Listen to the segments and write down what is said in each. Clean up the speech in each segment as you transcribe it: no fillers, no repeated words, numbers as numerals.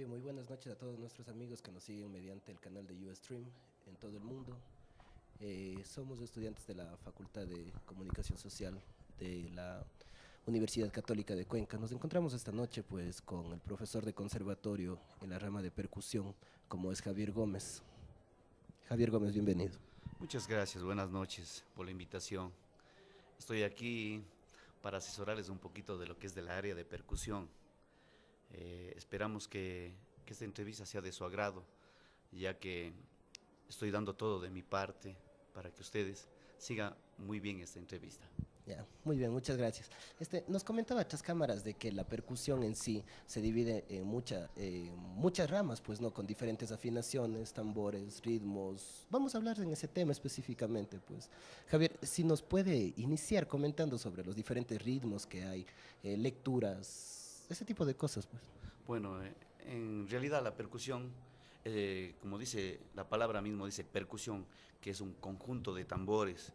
Bien, muy buenas noches a todos nuestros amigos que nos siguen mediante el canal de Ustream en todo el mundo. Somos estudiantes de la Facultad de Comunicación Social de la Universidad Católica de Cuenca. Nos encontramos esta noche pues con el profesor de conservatorio en la rama de percusión, como es Javier Gómez. Javier Gómez, bienvenido. Muchas gracias, buenas noches por la invitación. Estoy aquí para asesorarles un poquito de lo que es del área de percusión. Esperamos que esta entrevista sea de su agrado, ya que estoy dando todo de mi parte para que ustedes sigan muy bien esta entrevista. Ya, muy bien, muchas gracias. Nos comentaba tras cámaras de que la percusión en sí se divide en muchas ramas, pues no, con diferentes afinaciones, tambores, ritmos. Vamos a hablar en ese tema específicamente, pues. Javier, si nos puede iniciar comentando sobre los diferentes ritmos que hay, lecturas, ese tipo de cosas, pues. Bueno, en realidad la percusión, como dice la palabra mismo, dice percusión, que es un conjunto de tambores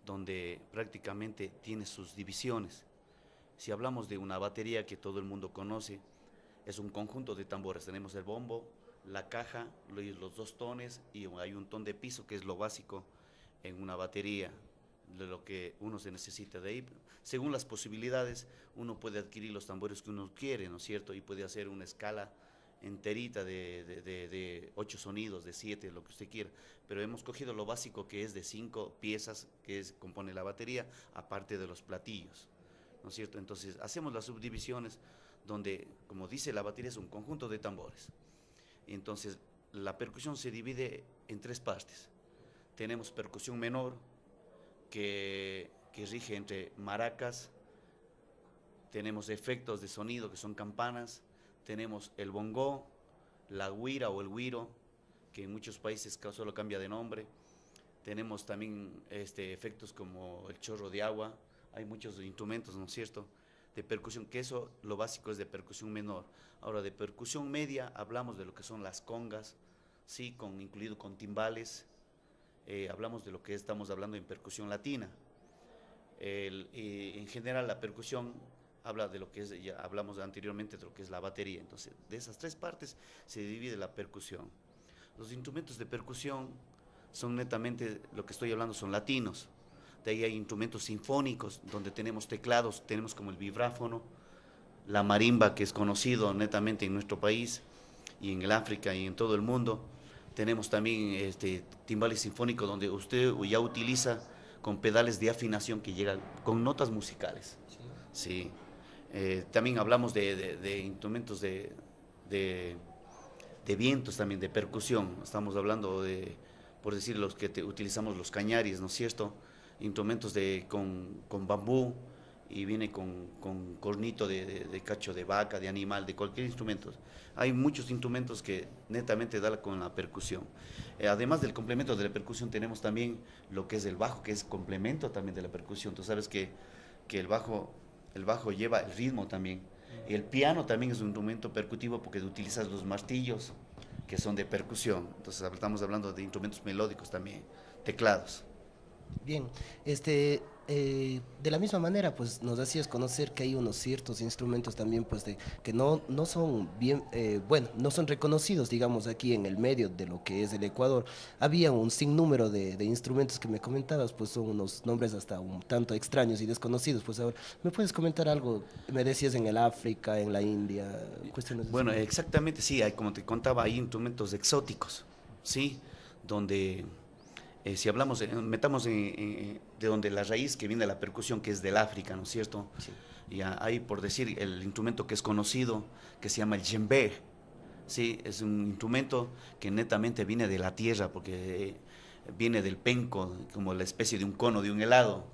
donde prácticamente tiene sus divisiones. Si hablamos de una batería que todo el mundo conoce, es un conjunto de tambores. Tenemos el bombo, la caja, los dos tones y hay un ton de piso que es lo básico en una batería, de lo que uno se necesita de ahí. Según las posibilidades, uno puede adquirir los tambores que uno quiere, ¿no es cierto? Y puede hacer una escala enterita de 8 sonidos, de 7, lo que usted quiera, pero hemos cogido lo básico que es de 5 piezas compone la batería, aparte de los platillos, ¿no es cierto? Entonces hacemos las subdivisiones donde, como dice la batería, es un conjunto de tambores. Entonces la percusión se divide en 3 partes. Tenemos percusión menor, que rige entre maracas, tenemos efectos de sonido que son campanas, tenemos el bongó, la güira o el güiro, que en muchos países solo cambia de nombre. Tenemos también efectos como el chorro de agua. Hay muchos instrumentos, ¿no es cierto?, de percusión, que eso lo básico es de percusión menor. Ahora, de percusión media hablamos de lo que son las congas, ¿sí?, incluido con timbales. Hablamos de lo que estamos hablando en percusión latina. En general la percusión habla de lo que es, ya hablamos anteriormente de lo que es la batería. Entonces, de esas 3 partes se divide la percusión. Los instrumentos de percusión son netamente, lo que estoy hablando son latinos. De ahí hay instrumentos sinfónicos, donde tenemos teclados, tenemos como el vibráfono, la marimba, que es conocido netamente en nuestro país, y en el África y en todo el mundo. Tenemos también timbales sinfónicos, donde usted ya utiliza con pedales de afinación que llegan con notas musicales. Sí. También hablamos de instrumentos de vientos también, de percusión. Estamos hablando por decir, los que utilizamos los cañaris, ¿no es cierto? Instrumentos con bambú, y viene con cornito de cacho de vaca, de animal, de cualquier instrumento. Hay muchos instrumentos que netamente dan con la percusión. Además del complemento de la percusión, tenemos también lo que es el bajo, que es complemento también de la percusión. Tú sabes que el bajo lleva el ritmo también. Y el piano también es un instrumento percutivo porque utilizas los martillos, que son de percusión. Entonces estamos hablando de instrumentos melódicos también, teclados. Bien, de la misma manera, pues nos hacías conocer que hay unos ciertos instrumentos también, pues que no son bien, bueno, no son reconocidos, digamos, aquí en el medio de lo que es el Ecuador. Había un sinnúmero de instrumentos que me comentabas, pues son unos nombres hasta un tanto extraños y desconocidos. Pues ahora, ¿me puedes comentar algo? Me decías en el África, en la India, cuestiones Bueno, así. exactamente, sí, hay, como te contaba, hay instrumentos exóticos, ¿sí? Donde, si hablamos, metamos de donde la raíz que viene de la percusión, que es del África, ¿no es cierto? Sí. Ya hay, por decir, el instrumento que es conocido, que se llama el djembe, ¿sí? Es un instrumento que netamente viene de la tierra, porque viene del penco, como la especie de un cono de un helado.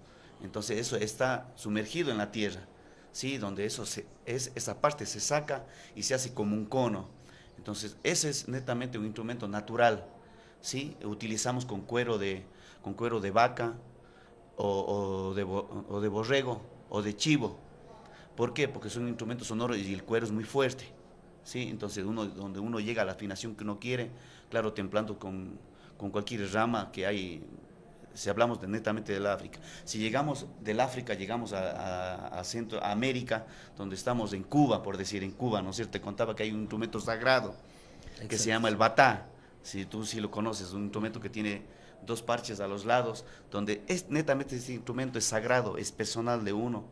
Entonces eso está sumergido en la tierra, ¿sí? Donde esa parte se saca y se hace como un cono. Entonces ese es netamente un instrumento natural, ¿sí? Utilizamos con cuero de vaca o de borrego o de chivo. ¿Por qué? Porque son instrumentos sonoros y el cuero es muy fuerte, ¿sí? Entonces donde uno llega a la afinación que uno quiere, claro, templando con cualquier rama que hay si hablamos netamente del África. Si llegamos del África, llegamos a Centroamérica, donde estamos en Cuba, por decir, en Cuba, ¿no es cierto? Te contaba que hay un instrumento sagrado que se llama el batá, si tú sí lo conoces, un instrumento que tiene dos parches a los lados, donde netamente ese instrumento es sagrado, es personal de uno,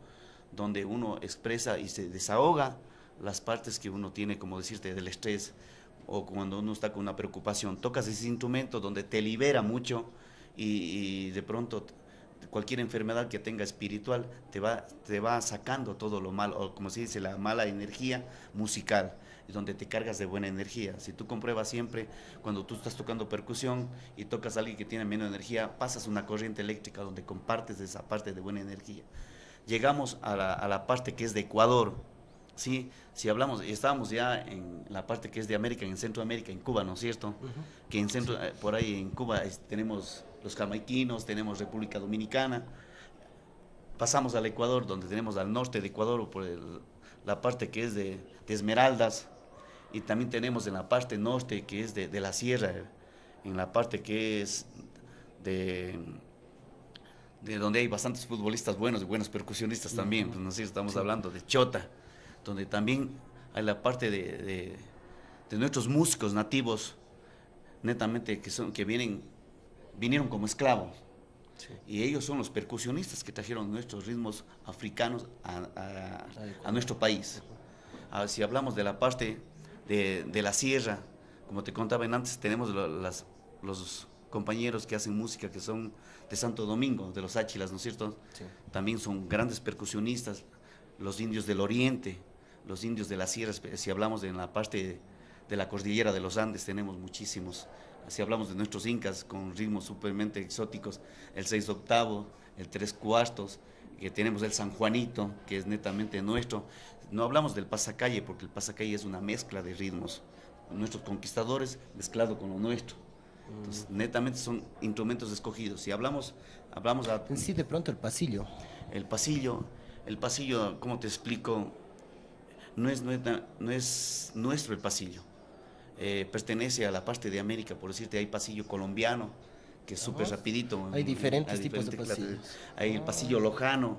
donde uno expresa y se desahoga las partes que uno tiene, como decirte, del estrés, o cuando uno está con una preocupación. Tocas ese instrumento donde te libera mucho y de pronto cualquier enfermedad que tenga espiritual te va sacando todo lo malo, o como se dice, la mala energía musical, donde te cargas de buena energía. Si tú compruebas siempre, cuando tú estás tocando percusión y tocas a alguien que tiene menos energía, pasas una corriente eléctrica donde compartes esa parte de buena energía. Llegamos a la parte que es de Ecuador, ¿sí? Si hablamos, estábamos ya en la parte que es de América, en Centroamérica, en Cuba, ¿no es cierto? Que en centro, por ahí en Cuba tenemos los jamaiquinos, tenemos República Dominicana. Pasamos al Ecuador, donde tenemos al norte de Ecuador, por la parte que es de Esmeraldas, y también tenemos en la parte norte, que es de la sierra, en la parte que es de donde hay bastantes futbolistas buenos y buenos percusionistas también, pues, no sé, estamos hablando de Chota, donde también hay la parte de nuestros músicos nativos, netamente que vinieron como esclavos. Sí. Y ellos son los percusionistas que trajeron nuestros ritmos africanos a nuestro país. Si hablamos de la parte de la sierra, como te contaba antes, tenemos los compañeros que hacen música que son de Santo Domingo, de los Áchilas, ¿no es cierto? Sí. También son grandes percusionistas, los indios del oriente, los indios de la sierra. Si hablamos de la parte de la cordillera de los Andes, tenemos muchísimos. Si hablamos de nuestros incas con ritmos supermente exóticos, el 6/8, el 3/4, que tenemos el San Juanito, que es netamente nuestro. No hablamos del pasacalle, porque el pasacalle es una mezcla de ritmos, nuestros conquistadores mezclado con lo nuestro. Entonces, netamente son instrumentos escogidos. Si hablamos en sí, de pronto el pasillo. El pasillo, ¿cómo te explico? No es nuestro el pasillo. Pertenece a la parte de América, por decirte, hay pasillo colombiano, que es súper rapidito. Hay diferentes tipos de pasillos. Hay el pasillo lojano,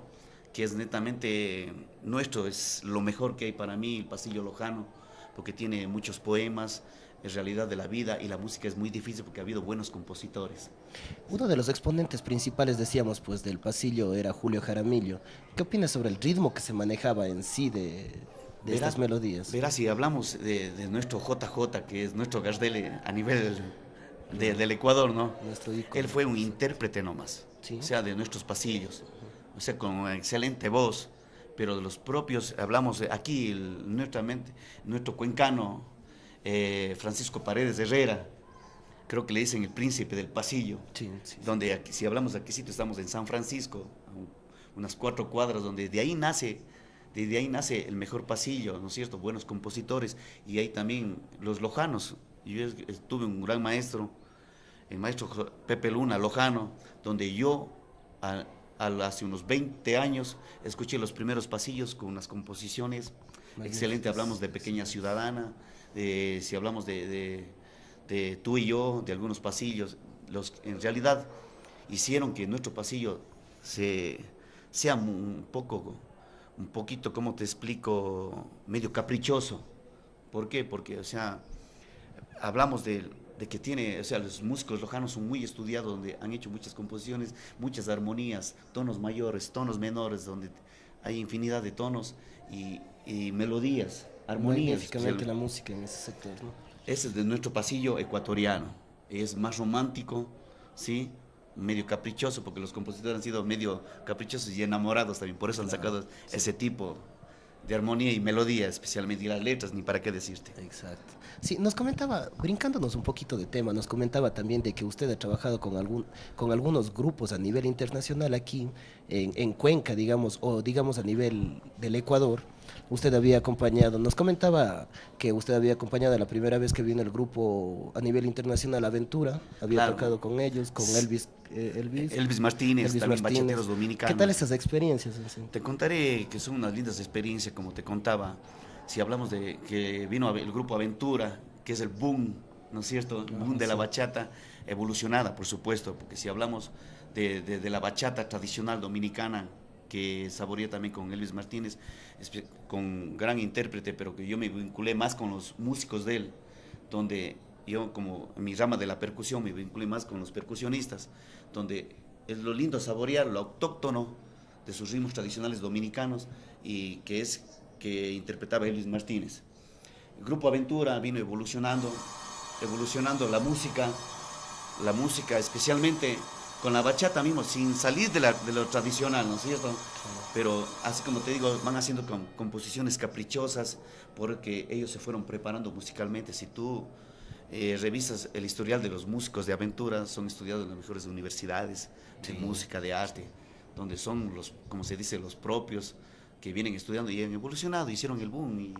que es netamente nuestro, es lo mejor que hay para mí, el pasillo lojano, porque tiene muchos poemas, es realidad de la vida, y la música es muy difícil porque ha habido buenos compositores. Uno de los exponentes principales, decíamos, pues del pasillo era Julio Jaramillo. ¿Qué opinas sobre el ritmo que se manejaba en sí de estas melodías? Verás, si hablamos de nuestro JJ, que es nuestro Gardel a nivel del Ecuador, ¿no? Él fue un intérprete nomás, ¿sí? O sea, de nuestros pasillos, o sea, con una excelente voz, pero de los propios, hablamos aquí, nuestro cuencano, Francisco Paredes Herrera, creo que le dicen el príncipe del pasillo, sí. Donde aquí, si hablamos de aquí sitio, estamos en San Francisco, unas 4 cuadras, donde de ahí nace el mejor pasillo, ¿no es cierto? Buenos compositores, y hay también los lojanos. Yo tuve un gran maestro, el maestro Pepe Luna, lojano, donde yo hace unos 20 años escuché los primeros pasillos con unas composiciones excelentes. Hablamos de Pequeña Ciudadana, si hablamos de Tú y Yo, de algunos pasillos, en realidad hicieron que nuestro pasillo sea un poquito, ¿cómo te explico?, medio caprichoso. ¿Por qué? Porque, o sea, hablamos de que los músicos lojanos son muy estudiados, donde han hecho muchas composiciones, muchas armonías, tonos mayores, tonos menores, donde hay infinidad de tonos y melodías, armonías. Magníficamente la música en ese sector, ¿no? Ese es de nuestro pasillo ecuatoriano, es más romántico, ¿sí?, medio caprichoso, porque los compositores han sido medio caprichosos y enamorados también, por eso han sacado ese tipo de armonía y melodía, especialmente, y las letras, ni para qué decirte. Exacto. Sí, nos comentaba, brincándonos un poquito de tema, nos comentaba también de que usted ha trabajado con algunos grupos a nivel internacional aquí en Cuenca, digamos, o digamos a nivel del Ecuador. Usted había acompañado, nos comentaba que usted había acompañado la primera vez que vino el grupo a nivel internacional Aventura, había tocado con ellos, con Elvis Martínez, también bachateros dominicanos. ¿Qué tal esas experiencias? Te contaré que son unas lindas experiencias, como te contaba. Si hablamos de que vino el grupo Aventura, que es el boom, ¿no es cierto? El boom de la bachata, evolucionada, por supuesto, porque si hablamos de la bachata tradicional dominicana, que saboreé también con Elvis Martínez, con gran intérprete, pero que yo me vinculé más con los músicos de él, donde yo, como en mi rama de la percusión, me vinculé más con los percusionistas, donde es lo lindo saborear lo autóctono de sus ritmos tradicionales dominicanos, y que interpretaba Elvis Martínez. El Grupo Aventura vino evolucionando la música especialmente con la bachata mismo, sin salir de lo tradicional, ¿no es cierto? Pero así como te digo, van haciendo composiciones caprichosas porque ellos se fueron preparando musicalmente. Si tú revisas el historial de los músicos de aventura, son estudiados en las mejores universidades de música, de arte, donde son los, como se dice, los propios que vienen estudiando y han evolucionado, hicieron el boom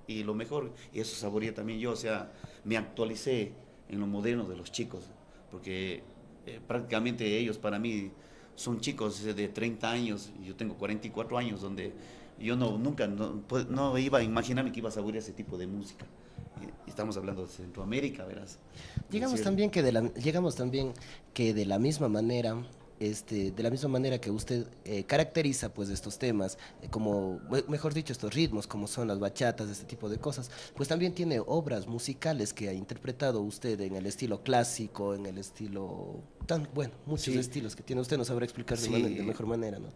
y lo mejor, y eso saboreé también yo, o sea, me actualicé en lo moderno de los chicos, porque prácticamente ellos para mí son chicos de 30 años, y yo tengo 44 años, donde yo nunca no iba a imaginarme que iba a saborear ese tipo de música. Y estamos hablando de Centroamérica, verás. Llegamos también que de la misma manera, de la misma manera que usted caracteriza pues estos temas, como, mejor dicho, estos ritmos, como son las bachatas, este tipo de cosas, pues también tiene obras musicales que ha interpretado usted en el estilo clásico, en el estilo, bueno, muchos estilos que tiene usted, nos sabrá explicar de mejor manera, ¿no?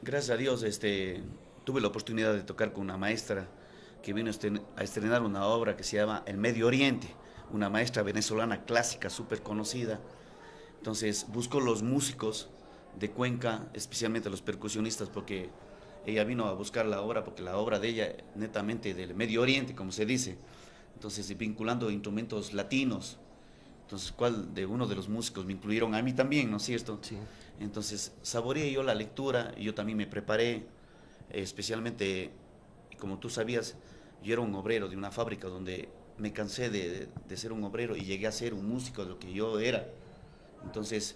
Gracias a Dios, tuve la oportunidad de tocar con una maestra que vino a estrenar una obra que se llama El Medio Oriente, una maestra venezolana clásica, súper conocida. Entonces buscó los músicos de Cuenca, especialmente los percusionistas, porque ella vino a buscar la obra, porque la obra de ella netamente del Medio Oriente, como se dice. Entonces vinculando instrumentos latinos. Entonces, uno de los músicos me incluyeron a mí también, ¿no es cierto? Sí. Entonces saboreé yo la lectura y yo también me preparé, especialmente, como tú sabías, yo era un obrero de una fábrica donde me cansé de ser un obrero y llegué a ser un músico de lo que yo era. Entonces,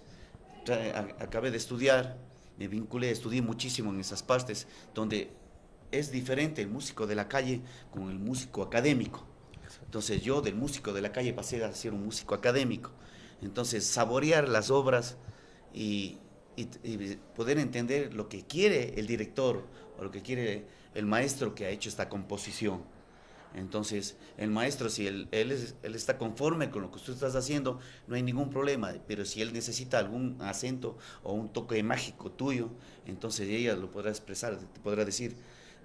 acabé de estudiar, me vinculé, estudié muchísimo en esas partes, donde es diferente el músico de la calle con el músico académico. Entonces, yo del músico de la calle pasé a ser un músico académico. Entonces, saborear las obras y poder entender lo que quiere el director o lo que quiere el maestro que ha hecho esta composición. Entonces, el maestro, si él está conforme con lo que tú estás haciendo, no hay ningún problema, pero si él necesita algún acento o un toque mágico tuyo, entonces ella lo podrá expresar, te podrá decir,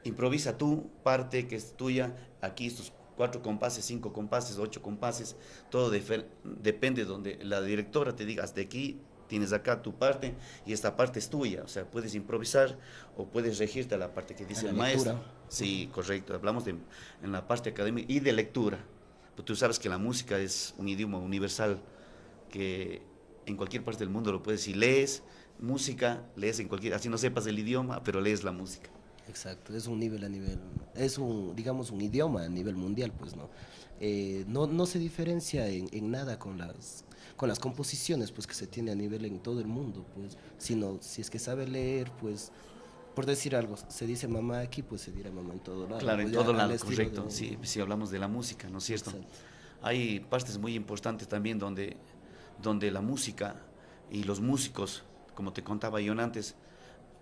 improvisa tu parte que es tuya, aquí estos 4 compases, 5 compases, 8 compases, todo depende donde la directora te diga, hasta aquí tienes acá tu parte y esta parte es tuya, o sea, puedes improvisar o puedes regirte a la parte que dice el maestro. Sí, correcto, hablamos en la parte académica y de lectura, pues tú sabes que la música es un idioma universal que en cualquier parte del mundo lo puedes, si lees música, lees en cualquier, así no sepas el idioma, pero lees la música. Exacto, es un nivel es digamos, un idioma a nivel mundial, pues, ¿no? No se diferencia en nada con las composiciones, pues, que se tiene a nivel en todo el mundo, pues, sino, si es que sabe leer, pues, por decir algo, se dice mamá aquí, pues se dirá mamá en todo lado. Claro, pues, en todo lado, correcto, si hablamos de la música, ¿no es cierto? Exacto. Hay partes muy importantes también donde la música y los músicos, como te contaba yo antes,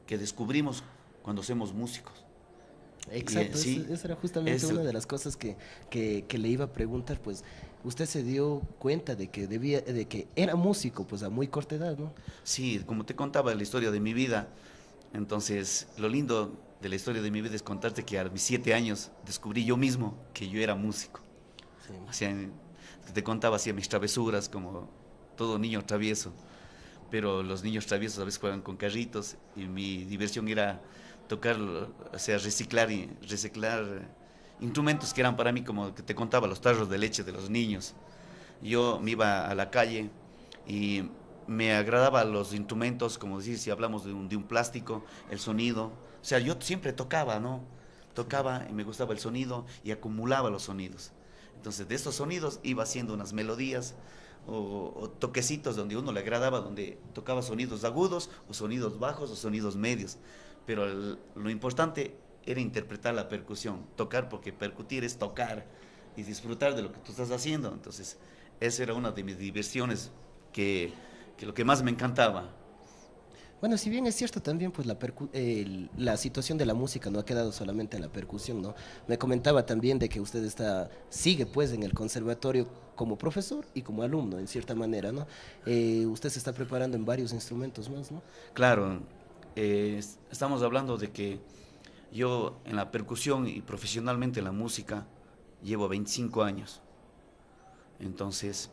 que descubrimos cuando somos músicos. Exacto, esa era justamente una de las cosas que le iba a preguntar, pues usted se dio cuenta de que era músico, pues a muy corta edad, ¿no? Sí, como te contaba la historia de mi vida, entonces lo lindo de la historia de mi vida es contarte que a mis 7 años descubrí yo mismo que yo era músico. Sí. O sea, te contaba, hacía mis travesuras como todo niño travieso, pero los niños traviesos a veces juegan con carritos y mi diversión era tocar, o sea, reciclar instrumentos que eran para mí, como que te contaba, los tarros de leche de los niños. Yo me iba a la calle y me agradaban los instrumentos, como decir, si hablamos de un plástico, el sonido. O sea, yo siempre tocaba, ¿no? Tocaba y me gustaba el sonido y acumulaba los sonidos. Entonces, de estos sonidos iba haciendo unas melodías o toquecitos donde uno le agradaba, donde tocaba sonidos agudos o sonidos bajos o sonidos medios. Pero lo importante era interpretar la percusión, tocar, porque percutir es tocar y disfrutar de lo que tú estás haciendo. Entonces, esa era una de mis diversiones que lo que más me encantaba. Bueno, si bien es cierto también, pues la situación de la música no ha quedado solamente en la percusión, ¿no? Me comentaba también de que usted sigue pues en el conservatorio como profesor y como alumno, en cierta manera, ¿no? Usted se está preparando en varios instrumentos más, ¿no? Claro, estamos hablando de que yo en la percusión y profesionalmente en la música llevo 25 años. Entonces,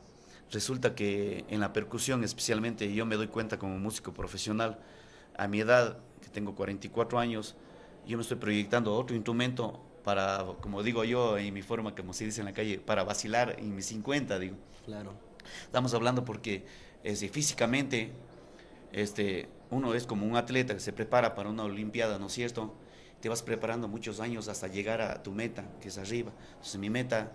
resulta que en la percusión especialmente yo me doy cuenta como músico profesional, a mi edad, que tengo 44 años, yo me estoy proyectando otro instrumento para, como digo yo, en mi forma, como se dice en la calle, para vacilar en mis 50, digo. Claro. Estamos hablando porque físicamente uno es como un atleta que se prepara para una olimpiada, ¿no es cierto? Te vas preparando muchos años hasta llegar a tu meta, que es arriba. Entonces mi meta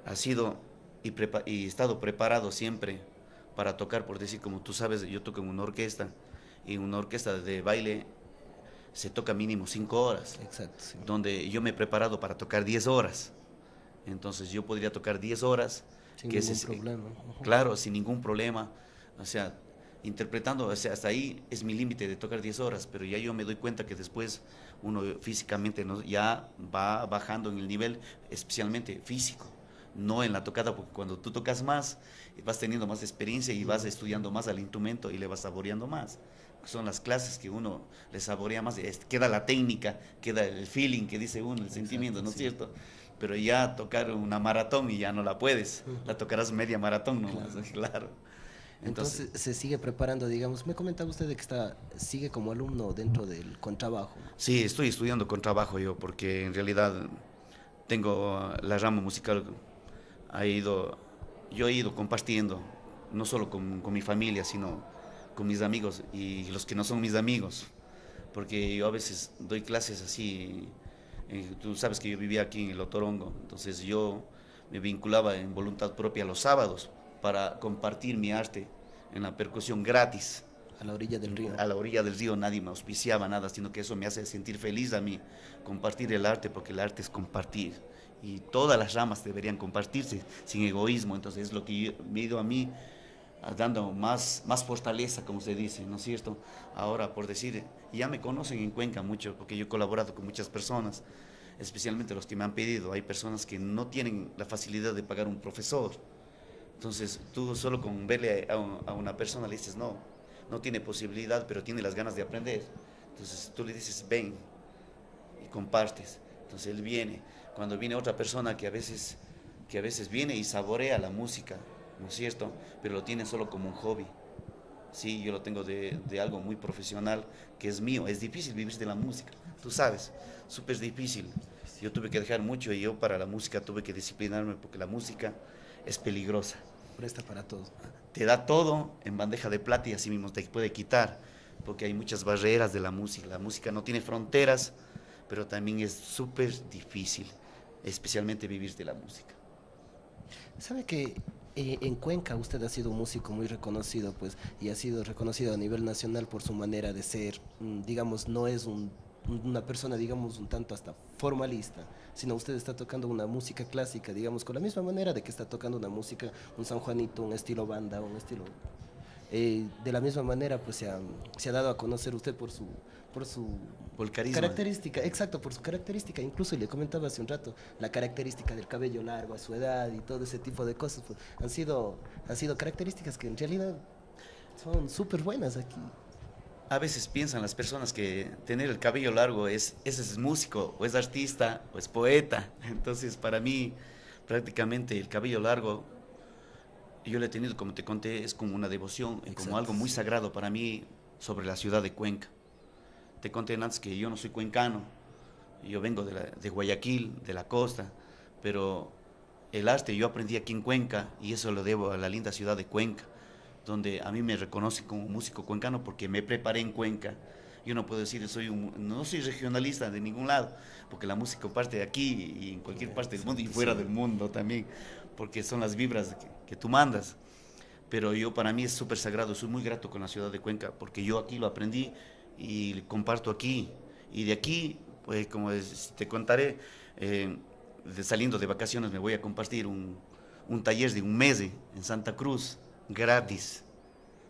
ha sido y he estado preparado siempre para tocar, por decir, como tú sabes, yo toco en una orquesta y una orquesta de baile se toca mínimo 5 horas, Exacto, sí. donde yo me he preparado para tocar 10 horas. Entonces yo podría tocar 10 horas, Sin que ningún es, problema. Ujú. claro, sin ningún problema. O sea, interpretando, o sea, hasta ahí es mi límite de tocar 10 horas, pero ya yo me doy cuenta que después uno físicamente, ¿no?, ya va bajando en el nivel, especialmente físico, no en la tocada, porque cuando tú tocas más, vas teniendo más experiencia y vas estudiando más al instrumento y le vas saboreando más. Son las clases que uno le saborea más, queda la técnica, queda el feeling que dice uno, el sentimiento, Exacto, ¿no es sí. cierto? Pero ya tocar una maratón y ya no la puedes, la Ujú. tocarás media maratón nomás, Claro. claro. Entonces, Entonces se sigue preparando, digamos. Me comentaba usted de que sigue como alumno dentro del contrabajo. sí, estoy estudiando con trabajo yo, porque en realidad tengo la rama musical, ha ido, yo he ido compartiendo, no solo con mi familia, sino con mis amigos y los que no son mis amigos, porque yo a veces doy clases así, tú sabes que yo vivía aquí en el Otorongo, entonces yo me vinculaba en voluntad propia los sábados para compartir mi arte en la percusión gratis. A la orilla del río. A la orilla del río nadie me auspiciaba nada, sino que eso me hace sentir feliz a mí, compartir el arte, porque el arte es compartir. Y todas las ramas deberían compartirse sin egoísmo, entonces es lo que me ha ido a mí dando más fortaleza, como se dice, ¿no es cierto? Ahora, por decir, ya me conocen en Cuenca mucho, porque yo he colaborado con muchas personas, especialmente los que me han pedido. Hay personas que no tienen la facilidad de pagar un profesor, entonces tú solo con verle a una persona le dices, no, no tiene posibilidad, pero tiene las ganas de aprender. Entonces tú le dices, ven y compartes. Entonces él viene. Cuando viene otra persona que a veces viene y saborea la música, ¿no es cierto? Pero lo tiene solo como un hobby. Sí, yo lo tengo de algo muy profesional, que es mío. Es difícil vivir de la música, tú sabes, súper difícil. Yo tuve que dejar mucho y yo para la música tuve que disciplinarme porque la música es peligrosa. Presta para todo. Te da todo en bandeja de plata y así mismo te puede quitar, porque hay muchas barreras de la música. La música no tiene fronteras, pero también es súper difícil, especialmente vivir de la música. ¿Sabe que en Cuenca usted ha sido un músico muy reconocido, pues, y ha sido reconocido a nivel nacional por su manera de ser? Digamos, no es una persona, digamos, un tanto hasta formalista, sino usted está tocando una música clásica, digamos, con la misma manera de que está tocando una música, un San Juanito, un estilo banda, un estilo de la misma manera, pues se ha dado a conocer usted por su Por el carisma. característica, exacto, por su característica. Incluso le comentaba hace un rato, la característica del cabello largo a su edad y todo ese tipo de cosas, pues, han sido características que en realidad son súper buenas aquí. A veces piensan las personas que tener el cabello largo ese es músico, o es artista, o es poeta. Entonces, para mí, prácticamente el cabello largo, yo lo he tenido, como te conté, es como una devoción, como Exacto, algo muy sí. sagrado para mí sobre la ciudad de Cuenca. Te conté antes que yo no soy cuencano, yo vengo de Guayaquil, de la costa, pero el arte yo aprendí aquí en Cuenca y eso lo debo a la linda ciudad de Cuenca, donde a mí me reconocen como músico cuencano porque me preparé en Cuenca. Yo no puedo decir no soy regionalista de ningún lado, porque la música parte de aquí y en cualquier parte del mundo y Exacto, fuera sí. del mundo también, porque son las vibras que tú mandas. Pero yo para mí es súper sagrado, soy muy grato con la ciudad de Cuenca, porque yo aquí lo aprendí y comparto aquí. Y de aquí, pues como te contaré, saliendo de vacaciones me voy a compartir un taller de un mes en Santa Cruz, gratis.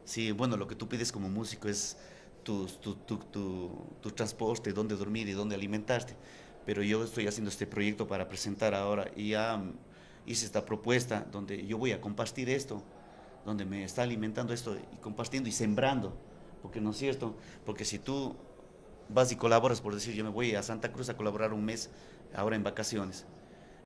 Sí, bueno, lo que tú pides como músico es tu transporte, dónde dormir y dónde alimentarte. Pero yo estoy haciendo este proyecto para presentar ahora y ya hice esta propuesta donde yo voy a compartir esto, donde me está alimentando esto y compartiendo y sembrando, porque no es cierto, porque si tú vas y colaboras, por decir, yo me voy a Santa Cruz a colaborar un mes ahora en vacaciones,